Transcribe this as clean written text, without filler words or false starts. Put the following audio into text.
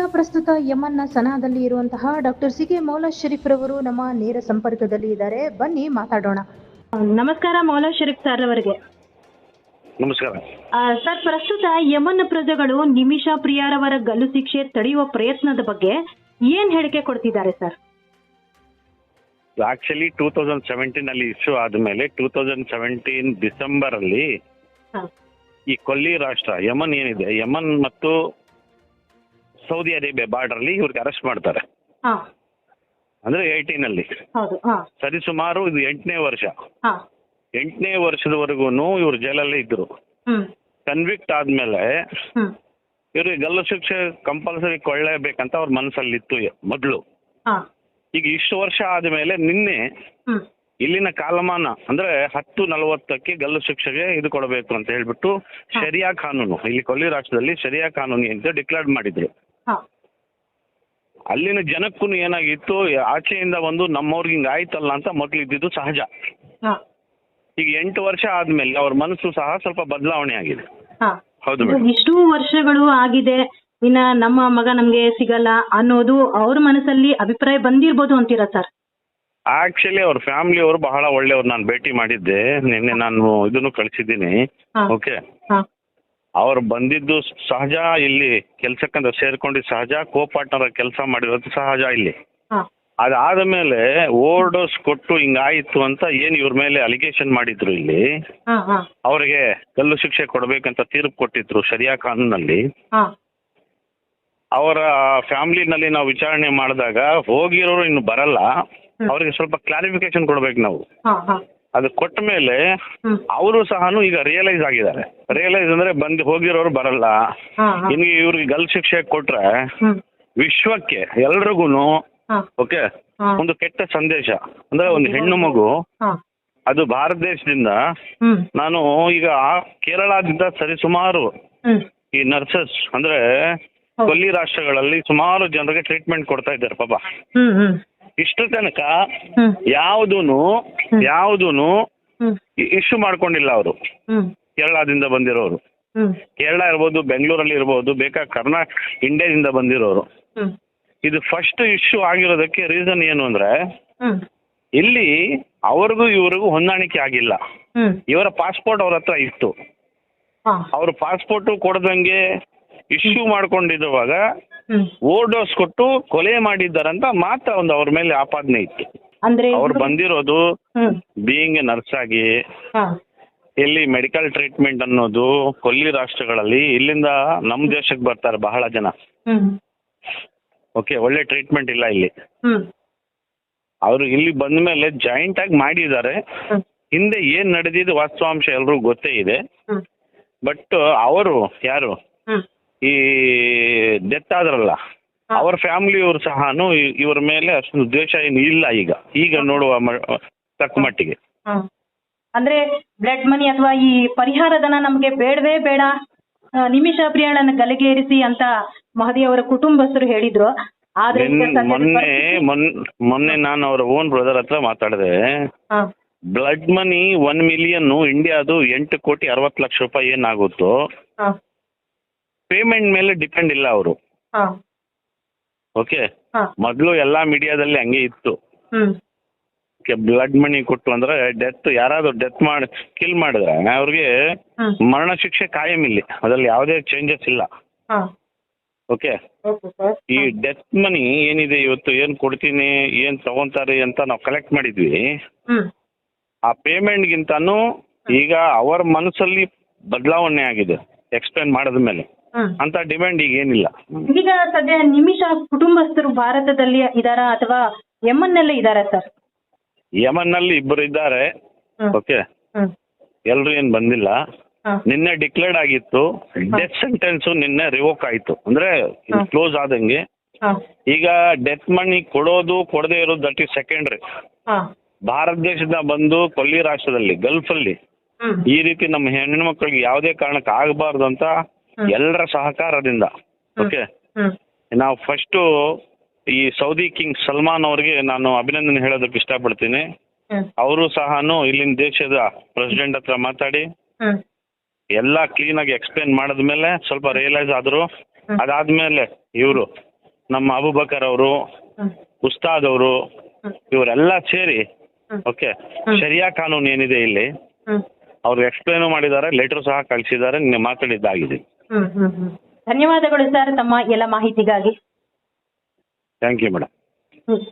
ಈಗ ಪ್ರಸ್ತುತ ಯಮನ್ನ ಸನಾದಲ್ಲಿ ಇರುವಂತಹ doctor C K Maula Sharif ರವರು ನಮ್ಮ ನೇರ ಸಂಪರ್ಕದಲ್ಲಿ ಇದ್ದಾರೆ. ಬನ್ನಿ ಮಾತಾಡೋಣ. ನಮಸ್ಕಾರ ಮೌಲಾ ಶರೀಫ್ ಸರ್ ಅವರಿಗೆ. ನಮಸ್ಕಾರ ಸರ್, ಪ್ರಸ್ತುತ ಯಮನ್ ಪ್ರಜೆಗಳು ನಿಮಿಷಾ ಪ್ರಿಯಾರವರ ಗಲ್ಲು ಶಿಕ್ಷೆ ತಡೆಯುವ ಪ್ರಯತ್ನದ ಬಗ್ಗೆ ಏನ್ ಹೇಳಿಕೆ ಕೊಡ್ತಿದ್ದಾರೆ ಸರ್? ಆಕ್ಚುಲಿ 2017 ಅಲ್ಲಿ ಇಶ್ಯೂ ಆದ್ಮೇಲೆ 2017 ಡಿಸೆಂಬರ್ ಅಲ್ಲಿ ಈ ಕೊಲ್ಲಿ ರಾಷ್ಟ್ರ ಯಮನ್ ಏನಿದೆ, ಯಮನ್ ಮತ್ತು ಸೌದಿ ಅರೇಬಿಯಾ ಬಾರ್ಡರ್ ಅಲ್ಲಿ ಇವ್ರಿಗೆ ಅರೆಸ್ಟ್ ಮಾಡ್ತಾರೆ. ಅಂದ್ರೆ 18 ಅಲ್ಲಿ ಸರಿಸುಮಾರು ಇದು 8ನೇ ವರ್ಷ. 8ನೇ ವರ್ಷದವರೆಗೂ ಇವ್ರು ಜೈಲಲ್ಲೇ ಇದ್ರು. ಕನ್ವಿಕ್ಟ್ ಆದ್ಮೇಲೆ ಇವ್ರಿಗೆ ಗಲ್ಲು ಶಿಕ್ಷೆ ಕಂಪಲ್ಸರಿ ಕೊಳ್ಳೇಬೇಕಂತ ಅವ್ರ ಮನಸ್ಸಲ್ಲಿತ್ತು ಮೊದಲು. ಈಗ ಇಷ್ಟು ವರ್ಷ ಆದ್ಮೇಲೆ ನಿನ್ನೆ ಇಲ್ಲಿನ ಕಾಲಮಾನ ಅಂದ್ರೆ 10:40ಕ್ಕೆ ಗಲ್ಲು ಶಿಕ್ಷೆಗೆ ಇದು ಕೊಡಬೇಕು ಅಂತ ಹೇಳ್ಬಿಟ್ಟು ಶರಿಯಾ ಕಾನೂನು, ಇಲ್ಲಿ ಕೊಲ್ಲಿ ರಾಷ್ಟ್ರದಲ್ಲಿ ಶರಿಯಾ ಕಾನೂನು ಅಂತ ಡಿಕ್ಲೇರ್ ಮಾಡಿದ್ರು. ಅಲ್ಲಿನ ಜನಕ್ಕೂ ಏನಾಗಿತ್ತು, ಆಚೆಯಿಂದ ಒಂದು ನಮ್ಮವ್ರಿಗೆ ಹಿಂಗ ಆಯ್ತಲ್ಲ ಅಂತ ಮೊದ್ಲು ಇದ್ದಿದ್ದು ಸಹಜ. ಈಗ 8 ವರ್ಷ ಆದ್ಮೇಲೆ ಅವ್ರ ಮನಸ್ಸು ಸಹ ಸ್ವಲ್ಪ ಬದಲಾವಣೆ ಆಗಿದೆ. ಹೌದು ಮೇಡಮ್, ಇಷ್ಟು ವರ್ಷಗಳು ಆಗಿದೆ, ಇನ್ನ ನಮ್ಮ ಮಗ ನಮ್ಗೆ ಸಿಗಲ್ಲ ಅನ್ನೋದು ಅವ್ರ ಮನಸ್ಸಲ್ಲಿ ಅಭಿಪ್ರಾಯ ಬಂದಿರ್ಬೋದು ಅಂತೀರಾ ಸರ್? ಆಕ್ಚುಲಿ ಅವ್ರ ಫ್ಯಾಮಿಲಿ ಅವರು ಬಹಳ ಒಳ್ಳೆಯವ್ರು. ನಾನು ಭೇಟಿ ಮಾಡಿದ್ದೆ ನಿನ್ನೆ, ನಾನು ಇದನ್ನು ಕಳಿಸಿದ್ದೀನಿ. ಓಕೆ, ಅವ್ರು ಬಂದಿದ್ದು ಸಹಜ, ಇಲ್ಲಿ ಕೆಲ್ಸಕ್ಕಂತ ಸೇರ್ಕೊಂಡಿದ್ದು ಸಹಜ, ಕೋ ಪಾರ್ಟ್ನರ್ ಕೆಲಸ ಮಾಡಿರೋದು ಸಹಜ. ಇಲ್ಲಿ ಅದಾದ ಮೇಲೆ ಓವರ್ ಡೋಸ್ ಕೊಟ್ಟು ಹಿಂಗಾಯ್ತು ಅಂತ ಏನ್ ಇವ್ರ ಮೇಲೆ ಅಲಿಗೇಷನ್ ಮಾಡಿದ್ರು, ಇಲ್ಲಿ ಅವ್ರಿಗೆ ಗಲ್ಲು ಶಿಕ್ಷೆ ಕೊಡ್ಬೇಕಂತ ತೀರ್ಪು ಕೊಟ್ಟಿದ್ರು ಶರಿಯಾ ಕಾನೂನಲ್ಲಿ. ಅವರ ಫ್ಯಾಮಿಲಿನಲ್ಲಿ ನಾವು ವಿಚಾರಣೆ ಮಾಡಿದಾಗ ಹೋಗಿರೋರು ಇನ್ನು ಬರಲ್ಲ, ಅವ್ರಿಗೆ ಸ್ವಲ್ಪ ಕ್ಲಾರಿಫಿಕೇಶನ್ ಕೊಡ್ಬೇಕು ನಾವು. ಅದು ಕೊಟ್ಟ ಮೇಲೆ ಅವರು ಸಹ ಈಗ ರಿಯಲೈಸ್ ಆಗಿದ್ದಾರೆ. ರಿಯಲೈಸ್ ಅಂದ್ರೆ ಹೋಗಿರೋರು ಬರಲ್ಲ, ಇನ್ನು ಇವ್ರಿಗೆ ಗಲ್ಲು ಶಿಕ್ಷೆ ಕೊಟ್ರೆ ವಿಶ್ವಕ್ಕೆ ಎಲ್ರಿಗೂ ಓಕೆ ಒಂದು ಕೆಟ್ಟ ಸಂದೇಶ. ಅಂದ್ರೆ ಒಂದು ಹೆಣ್ಣು ಮಗು ಅದು ಭಾರತ ದೇಶದಿಂದ, ನಾನು ಈಗ ಕೇರಳದಿಂದ ಸರಿಸುಮಾರು ಈ ನರ್ಸಸ್ ಅಂದ್ರೆ ಕೊಲ್ಲಿ ರಾಷ್ಟ್ರಗಳಲ್ಲಿ ಸುಮಾರು ಜನರಿಗೆ ಟ್ರೀಟ್ಮೆಂಟ್ ಕೊಡ್ತಾ ಇದ್ದಾರೆ ಪಾಪ. ಇಷ್ಟು ತನಕ ಯಾವುದೂನು ಇಶ್ಯೂ ಮಾಡ್ಕೊಂಡಿಲ್ಲ ಅವರು. ಕೇರಳದಿಂದ ಬಂದಿರೋರು, ಕೇರಳ ಇರ್ಬೋದು, ಬೆಂಗಳೂರಲ್ಲಿ ಇರ್ಬೋದು, ಇಂಡಿಯಾದಿಂದ ಬಂದಿರೋರು. ಇದು ಫಸ್ಟ್ ಇಶ್ಯೂ ಆಗಿರೋದಕ್ಕೆ ರೀಸನ್ ಏನು ಅಂದ್ರೆ, ಇಲ್ಲಿ ಅವ್ರಿಗೂ ಇವ್ರಿಗೂ ಹೊಂದಾಣಿಕೆ ಆಗಿಲ್ಲ. ಇವರ ಪಾಸ್ಪೋರ್ಟ್ ಅವ್ರ ಹತ್ರ ಇತ್ತು, ಅವ್ರ ಪಾಸ್ಪೋರ್ಟ್ ಕೊಡದಂಗೆ ಇಶ್ಯೂ ಮಾಡ್ಕೊಂಡಿರುವಾಗ ಓವರ್ ಡೋಸ್ ಕೊಟ್ಟು ಕೊಲೆ ಮಾಡಿದ್ದಾರಂತ ಮಾತ್ರ ಒಂದು ಅವ್ರ ಮೇಲೆ ಆಪಾದನೆ ಇತ್ತು. ಅವ್ರು ಬಂದಿರೋದು ಬೀಯಿಂಗ್ ಎ ನರ್ಸ್ ಆಗಿ, ಇಲ್ಲಿ ಮೆಡಿಕಲ್ ಟ್ರೀಟ್ಮೆಂಟ್ ಅನ್ನೋದು ಕೊಲ್ಲಿ ರಾಷ್ಟ್ರಗಳಲ್ಲಿ ಇಲ್ಲಿಂದ ನಮ್ ದೇಶಕ್ಕೆ ಬರ್ತಾರೆ ಬಹಳ ಜನ. ಓಕೆ, ಒಳ್ಳೆ ಟ್ರೀಟ್ಮೆಂಟ್ ಇಲ್ಲ ಇಲ್ಲಿ. ಅವರು ಇಲ್ಲಿ ಬಂದ ಮೇಲೆ ಜಾಯಿಂಟ್ ಆಗಿ ಮಾಡಿದ್ದಾರೆ. ಹಿಂದೆ ಏನ್ ನಡೆದಿದ್ದು ವಾಸ್ತವಾಂಶ ಎಲ್ರಿಗೂ ಗೊತ್ತೇ ಇದೆ. ಬಟ್ ಅವರು ಯಾರು ಈ ಡೆತ್ ಆದ್ರಲ್ಲ, ಅವ್ರ ಫ್ಯಾಮಿಲಿಯವರು ಸಹ ಇವ್ರ ಮೇಲೆ ಅಷ್ಟು ದ್ವೇಷ ಏನು ಇಲ್ಲ ಈಗ ನೋಡುವ ತಕ್ಕ ಮಟ್ಟಿಗೆ. ಅಂದ್ರೆ ಬ್ಲಡ್ ಮನಿ ಅಥವಾ ಈ ಪರಿಹಾರಧನ ನಮ್ಗೆ ಬೇಡವೇ ಬೇಡ, ನಿಮಿಷಾ ಪ್ರಿಯಾಳನ್ನ ಗಲಿಗೇರಿಸಿ ಅಂತ ಮಹದಿ ಅವರ ಕುಟುಂಬಸ್ಥರು ಹೇಳಿದ್ರು. ಆದ್ರೆ ಮೊನ್ನೆ ನಾನು ಅವರ ಓನ್ ಬ್ರದರ್ ಹತ್ರ ಮಾತಾಡಿದೆ. ಬ್ಲಡ್ ಮನಿ 1 ಮಿಲಿಯನ್ ಇಂಡಿಯಾದು 8,60,00,000 ಏನಾಗುತ್ತೋ ಪೇಮೆಂಟ್ ಮೇಲೆ ಡಿಪೆಂಡ್ ಇಲ್ಲ ಅವರು. ಓಕೆ, ಮೊದಲು ಎಲ್ಲಾ ಮೀಡಿಯಾದಲ್ಲಿ ಹಂಗೆ ಇತ್ತು. ಬ್ಲಡ್ ಮನಿ ಕೊಟ್ಟು ಅಂದ್ರೆ ಯಾರಾದ್ರೂ ಡೆತ್ ಮಾಡಿ ಕಿಲ್ ಮಾಡಿದ್ರೆ ಅವ್ರಿಗೆ ಮರಣ ಶಿಕ್ಷೆ ಕಾಯಂ ಇಲ್ಲಿ, ಅದ್ರಲ್ಲಿ ಯಾವುದೇ ಚೇಂಜಸ್ ಇಲ್ಲ. ಓಕೆ, ಈ ಡೆತ್ ಮನಿ ಏನಿದೆ ಇವತ್ತು ಏನ್ ಕೊಡ್ತೀನಿ ಏನ್ ತಗೊಂತಾರೆ ಅಂತ ನಾವು ಕಲೆಕ್ಟ್ ಮಾಡಿದ್ವಿ, ಆ ಪೇಮೆಂಟ್ ಗಿಂತಾನು ಈಗ ಅವರ ಮನಸ್ಸಲ್ಲಿ ಬದಲಾವಣೆ ಆಗಿದೆ ಎಕ್ಸ್ಪ್ಲೇನ್ ಮಾಡಿದ್ಮೇಲೆ. ಅಂತ ಡಿಮ್ಯಾಂಡ್ ಈಗ ಏನಿಲ್ಲ. ಈಗ ಸದ್ಯ ನಿಮಿಷಾ ಕುಟುಂಬಸ್ಥರು ಭಾರತದಲ್ಲಿ ಇದಾರಾ ಅಥವಾ ಯಮನ್ ನಲ್ಲೇ ಇದಾರಾ ಸರ್? ಯಮನ್ ನಲ್ಲಿ ಇಬ್ಬರು ಇದ್ದಾರೆ. ಓಕೆ, ಎಲ್ರು ಏನ್ ಬಂದಿಲ್ಲ. ನಿನ್ನೆ ಡಿಕ್ಲೇರ್ಡ್ ಆಗಿತ್ತು, ಡೆತ್ ಸೆಂಟೆನ್ಸ್ ನಿನ್ನೆ ರಿವೋಕ್ ಆಯ್ತು, ಅಂದ್ರೆ ಕ್ಲೋಸ್ ಆದಂಗೆ. ಈಗ ಡೆತ್ ಮನಿ ಕೊಡೋದು ಕೊಡದೇ ಇರೋದು ದಟ್ ಈಸ್ ಸೆಕೆಂಡ್ರಿ. ಭಾರತ ದೇಶದಿಂದ ಬಂದು ಕೊಲ್ಲಿ ರಾಷ್ಟ್ರದಲ್ಲಿ ಗಲ್ಫ್ ಅಲ್ಲಿ ಈ ರೀತಿ ನಮ್ಮ ಹೆಣ್ಣು ಮಕ್ಕಳಿಗೆ ಯಾವುದೇ ಕಾರಣಕ್ಕೆ ಆಗಬಾರ್ದು ಅಂತ ಎಲ್ಲರ ಸಹಕಾರದಿಂದ. ಓಕೆ, ನಾವು ಫಸ್ಟ್ ಈ ಸೌದಿ ಕಿಂಗ್ ಸಲ್ಮಾನ್ ಅವ್ರಿಗೆ ನಾನು ಅಭಿನಂದನೆ ಹೇಳೋದಕ್ಕೆ ಇಷ್ಟಪಡ್ತೀನಿ. ಅವರು ಸಹ ಇಲ್ಲಿನ ದೇಶದ ಪ್ರೆಸಿಡೆಂಟ್ ಹತ್ರ ಮಾತಾಡಿ ಎಲ್ಲ ಕ್ಲೀನ್ ಆಗಿ ಎಕ್ಸ್ಪ್ಲೇನ್ ಮಾಡಿದ್ಮೇಲೆ ಸ್ವಲ್ಪ ರಿಯಲೈಸ್ ಆದ್ರು. ಅದಾದ್ಮೇಲೆ ಇವರು ನಮ್ಮ ಅಬುಬಕರ್ ಅವರು, ಹ್ಮ್ ಉಸ್ತಾದ್ ಅವರು, ಹ್ಮ್ ಇವರೆಲ್ಲ ಸೇರಿ ಹ್ಮ್. ಓಕೆ ಶರಿಯಾ ಕಾನೂನು ಏನಿದೆ ಇಲ್ಲಿ ಹ್ಮ್ ಅವ್ರು ಎಕ್ಸ್ಪ್ಲೇನು ಮಾಡಿದ್ದಾರೆ, ಲೆಟರ್ ಸಹ ಕಳಿಸಿದ್ದಾರೆ, ನಿನ್ನೆ ಮಾತಾಡಿದ್ದಾಗಿದೆ. ಧನ್ಯವಾದಗಳು ಸರ್ ತಮ್ಮ ಎಲ್ಲ ಮಾಹಿತಿಗಾಗಿ. Thank you madam. ಹ್ಮ್